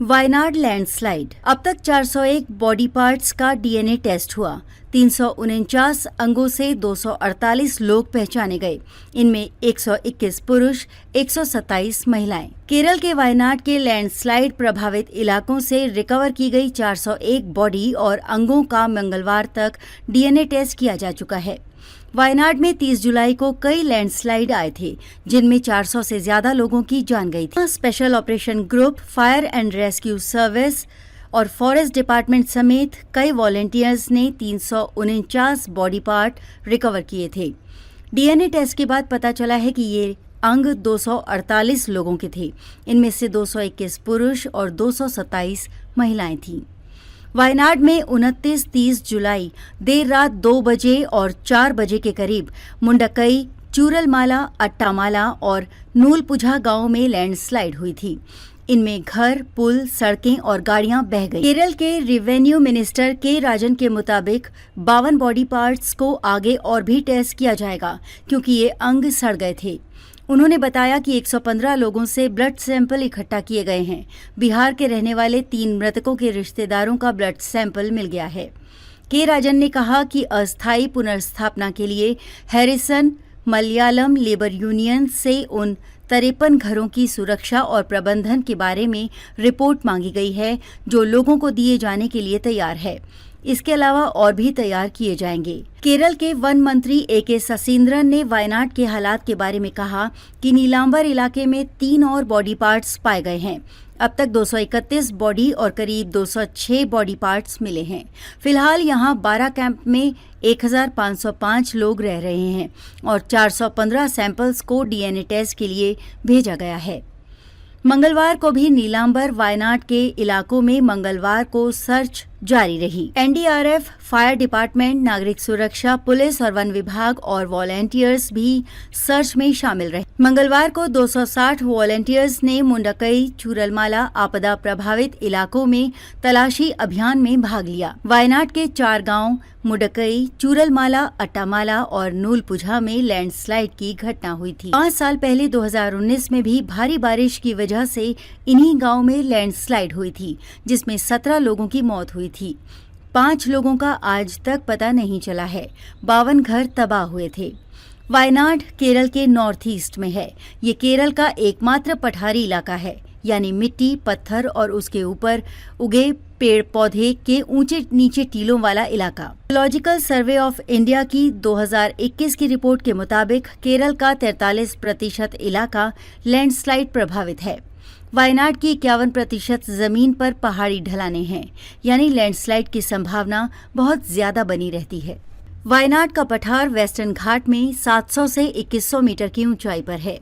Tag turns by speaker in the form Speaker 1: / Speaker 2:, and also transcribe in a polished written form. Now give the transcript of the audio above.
Speaker 1: Wayanad landslide. अब तक 401 body parts का डीएनए टेस्ट हुआ। 349 अंगों से 248 लोग पहचाने गए। इनमें 121 पुरुष, 127 महिलाएं। केरल के वायनाड के लैंडस्लाइड प्रभावित इलाकों से रिकवर की गई 401 बॉडी और अंगों का मंगलवार तक डीएनए टेस्ट किया जा चुका है। वायनाड में 30 जुलाई को कई लैंडस्लाइड आए थे, जिनमें 400 से ज्यादा लोगों की जान गई थी। Special operation group, fire and rescue service और फॉरेस्ट डिपार्टमेंट समेत कई वॉलंटियर्स ने 349 बॉडी पार्ट रिकवर किए थे। डीएनए टेस्ट के बाद पता चला है कि ये अंग 248 लोगों के थे। इनमें से 221 पुरुष और 227 महिलाएं थीं। वायनाड में 29-30 जुलाई देर रात 2 बजे और 4 बजे के करीब मुंडकई, चूरलमाला, अट्टामाला और नूलपुझा गांव में लैंडस्लाइड हुई थी। इनमें घर, पुल, सड़कें और गाड़ियां बह गईं। केरल के रेवेन्यू मिनिस्टर के राजन के मुताबिक 52 बॉडी पार्ट्स को आगे और भी टेस्ट किया जाएगा, क्योंकि ये अंग सड़ गए थे। उन्होंने बताया कि 115 लोगों से ब्लड सैंपल इकट्ठा किए गए हैं। बिहार के रहने वाले 3 मृतकों के रिश्तेदारों का ब्लड सैंपल मिल गया है। के राजन ने कहा कि अस्थायी पुनर्स्थापना के लिए हैरिसन मलयालम लेबर यूनियन से उन 53 घरों की सुरक्षा और प्रबंधन के बारे में रिपोर्ट मांगी गई है, जो लोगों को दिए जाने के लिए तैयार है। इसके अलावा और भी तैयार किए जाएंगे। केरल के वन मंत्री ए.के. शशींद्रन ने वायनाड के हालात के बारे में कहा कि नीलांबर इलाके में 3 और बॉडी पार्ट्स पाए गए हैं। अब तक 231 बॉडी और करीब 206 बॉडी पार्ट्स मिले हैं। फिलहाल यहां 12 कैंप में 1505 लोग रह रहे हैं और 415 सैंपल्स को डीएनए टेस्ट के लिए भेजा गया है। मंगलवार को भी नीलांबर, वायनाड के इलाकों में मंगलवार को सर्च जारी रही। एनडीआरएफ, फायर डिपार्टमेंट, नागरिक सुरक्षा, पुलिस और वन विभाग और वॉलंटियर्स भी सर्च में शामिल रहे। मंगलवार को 260 वॉलंटियर्स ने मुंडकई, चूरलमाला आपदा प्रभावित इलाकों में तलाशी अभियान में भाग लिया। वायनाड के 4 गांव मुंडकई, चूरलमाला, अट्टामाला और नूलपुझा में लैंडस्लाइड की घटना हुई थी। 5 साल पहले 2019 में भी भारी बारिश की वजह से इन्हीं गांव में लैंडस्लाइड हुई थी, जिसमें 17 लोगों की मौत हुई थी। 5 लोगों का आज तक पता नहीं चला है। 52 घर तबाह हुए थे। वायनाड केरल के नॉर्थ ईस्ट में है। ये केरल का एकमात्र पठारी इलाका है, यानी मिट्टी, पत्थर और उसके ऊपर उगे पेड़ पौधे के ऊंचे नीचे टीलों वाला इलाका। जियोलॉजिकल सर्वे ऑफ इंडिया की 2021 की रिपोर्ट के मुताबिक केरल का 43% इलाका लैंडस्लाइड प्रभावित है। वायनाड की 51% जमीन पर पहाड़ी ढलानें हैं, यानी लैंडस्लाइड की संभावना बहुत ज्यादा बनी रहती है। वायनाड का पठार वेस्टर्न घाट में 700 से 2100 मीटर की ऊंचाई पर है।